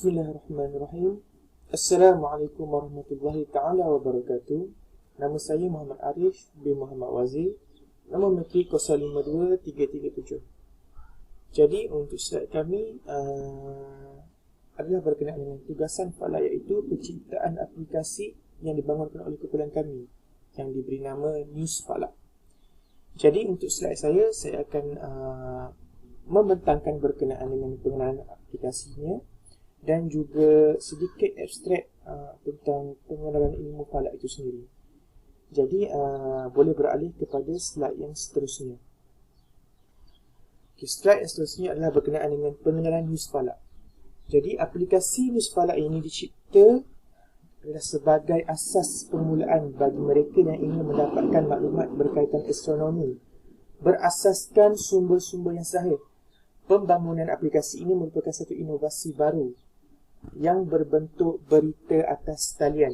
Bismillahirrahmanirrahim. Assalamualaikum warahmatullahi ta'ala wabarakatuh. Nama saya Muhammad Arif bin Muhammad Wazir. Nombor metrik 052337. Jadi untuk slide kami adalah berkenaan dengan tugasan Falak, iaitu penciptaan aplikasi yang dibangunkan oleh kumpulan kami yang diberi nama News Falak. Jadi untuk slide saya akan membentangkan berkenaan dengan pengenalan aplikasinya dan juga sedikit abstrak tentang pengenalan ilmu falak itu sendiri. Jadi boleh beralih kepada slide yang seterusnya. Slide yang seterusnya adalah berkenaan dengan pengenalan news falak. Jadi aplikasi news falak ini dicipta adalah sebagai asas permulaan bagi mereka yang ingin mendapatkan maklumat berkaitan astronomi berasaskan sumber-sumber yang sahih. Pembangunan aplikasi ini merupakan satu inovasi baru yang berbentuk berita atas talian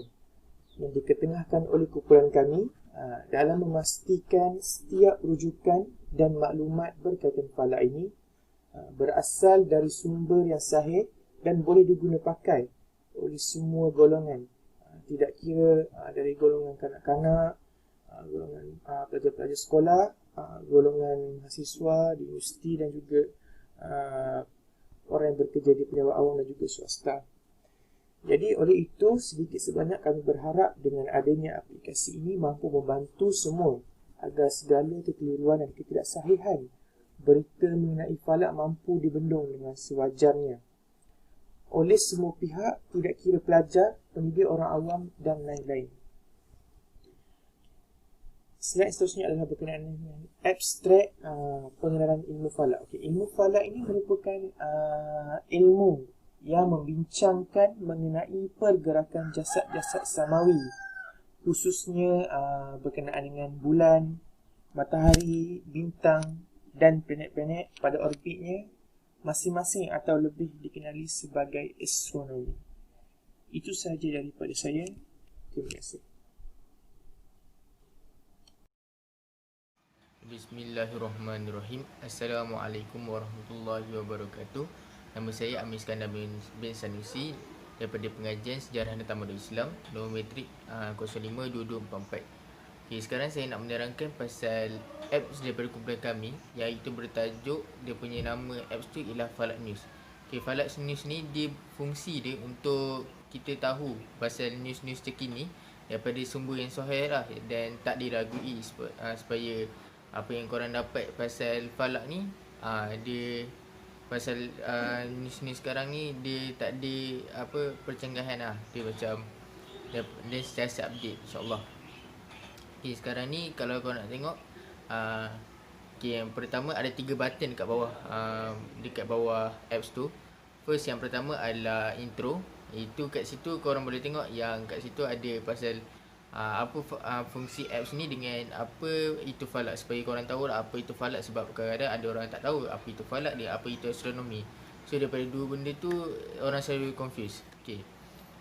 yang diketengahkan oleh kumpulan kami dalam memastikan setiap rujukan dan maklumat berkaitan falak ini berasal dari sumber yang sahih dan boleh diguna pakai oleh semua golongan, tidak kira dari golongan kanak-kanak, golongan pelajar-pelajar sekolah, golongan mahasiswa di universiti dan juga orang yang bekerja di pejabat awam dan juga swasta. Jadi oleh itu sedikit sebanyak kami berharap dengan adanya aplikasi ini mampu membantu semua agar segala kekeliruan dan ketidaksahihan berita mengenai falak mampu dibendung dengan sewajarnya oleh semua pihak, tidak kira pelajar, pendidik, orang awam dan lain-lain. Slide seterusnya adalah berkenaan dengan abstrak pengenalan ilmu falak. Ilmu falak ini merupakan ilmu yang membincangkan mengenai pergerakan jasad-jasad samawi, khususnya berkenaan dengan bulan, matahari, bintang dan planet-planet pada orbitnya masing-masing atau lebih dikenali sebagai astronomi. Itu sahaja daripada saya. Terima kasih. Bismillahirrahmanirrahim. Assalamualaikum warahmatullahi wabarakatuh. Nama saya Amir Iskandar bin Sanusi daripada Pengajian Sejarah dan Tamadun Islam, nombor metrik 052244. Sekarang saya nak menerangkan pasal apps daripada kumpulan kami, iaitu bertajuk, dia punya nama apps tu ialah Falak News. Falak News ni dia fungsi dia untuk kita tahu pasal news-news terkini daripada sumber yang sahih lah dan tak diragui supaya apa yang korang dapat pasal falak ni dia pasal news-news sekarang ni dia tak ada percanggahan lah, dia macam dia sentiasa update, insyaAllah. Sekarang ni kalau korang nak tengok yang pertama ada 3 button dekat bawah apps tu. First, yang pertama adalah intro. Itu kat situ korang boleh tengok yang kat situ ada pasal apa fungsi apps ni dengan apa itu falak, supaya korang tahu lah apa itu falak, sebab kadang-kadang ada orang tak tahu apa itu falak dia, apa itu astronomi. So daripada dua benda tu orang selalu confuse.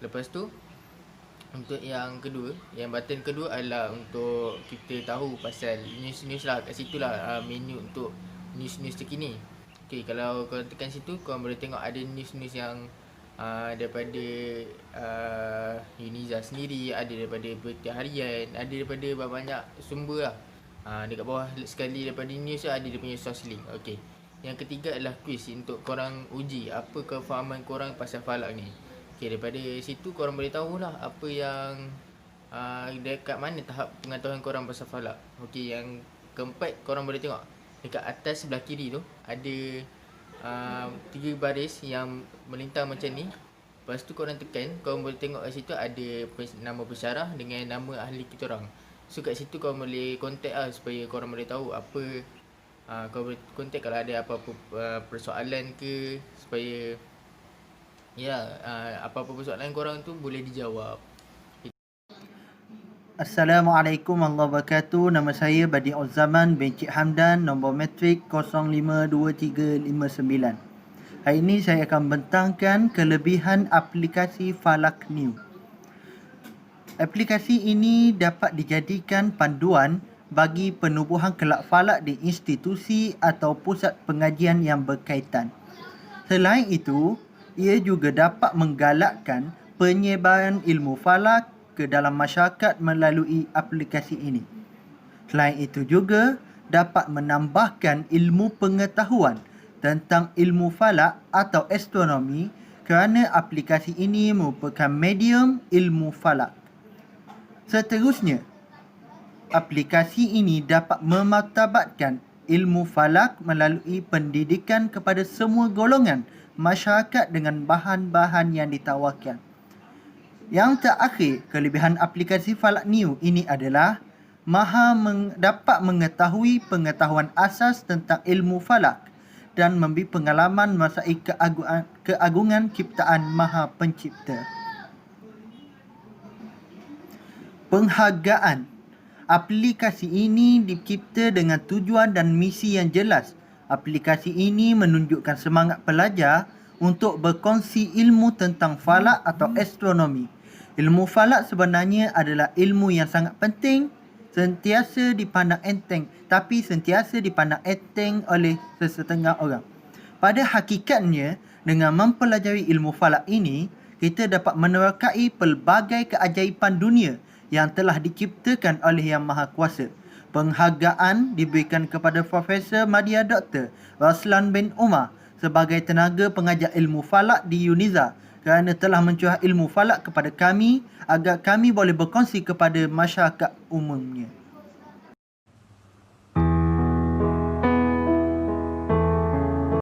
Lepas tu untuk yang kedua, yang button kedua adalah untuk kita tahu pasal news-news lah. Kat situ lah menu untuk news-news terkini. Kalau korang tekan situ, korang boleh tengok ada news-news yang daripada Uniza sendiri, ada daripada Berita Harian, ada daripada banyak sumber lah. Dekat bawah sekali daripada news ada dia punya source link. Yang ketiga adalah quiz untuk korang uji apa kefahaman korang pasal falak ni. Daripada situ korang boleh tahulah apa yang dekat mana tahap pengetahuan korang pasal falak. Yang keempat, korang boleh tengok dekat atas sebelah kiri tu ada 3 baris yang melintang macam ni. Lepas tu korang tekan, korang boleh tengok kat situ ada nama pensyarah dengan nama ahli kita orang. So kat situ korang boleh contact lah, supaya korang boleh tahu apa korang boleh contact kalau ada apa-apa persoalan ke, supaya apa-apa persoalan korang tu boleh dijawab. Assalamualaikum warahmatullahi wabarakatuh. Nama saya Badi'uz Zaman bin Cik Hamdan, nombor metrik 052359. Hari ini saya akan bentangkan kelebihan aplikasi Falak News. Aplikasi ini dapat dijadikan panduan bagi penubuhan kelab falak di institusi atau pusat pengajian yang berkaitan. Selain itu, ia juga dapat menggalakkan penyebaran ilmu falak ke dalam masyarakat melalui aplikasi ini. Selain itu juga dapat menambahkan ilmu pengetahuan tentang ilmu falak atau astronomi kerana aplikasi ini merupakan medium ilmu falak. Seterusnya, aplikasi ini dapat memartabatkan ilmu falak melalui pendidikan kepada semua golongan masyarakat dengan bahan-bahan yang ditawarkan. Yang terakhir, kelebihan aplikasi Falak New ini adalah dapat mengetahui pengetahuan asas tentang ilmu falak dan memberi pengalaman merasai keagungan ciptaan Maha Pencipta. Penghargaan. Aplikasi ini dicipta dengan tujuan dan misi yang jelas. Aplikasi ini menunjukkan semangat pelajar untuk berkongsi ilmu tentang falak atau astronomi. Ilmu falak sebenarnya adalah ilmu yang sangat penting, sentiasa dipandang enteng oleh sesetengah orang. Pada hakikatnya, dengan mempelajari ilmu falak ini, kita dapat menerokai pelbagai keajaiban dunia yang telah diciptakan oleh Yang Maha Kuasa. Penghargaan diberikan kepada Profesor Madya Dr. Raslan bin Umar sebagai tenaga pengajar ilmu falak di UNIZA kerana telah mencurah ilmu falak kepada kami agar kami boleh berkongsi kepada masyarakat umumnya.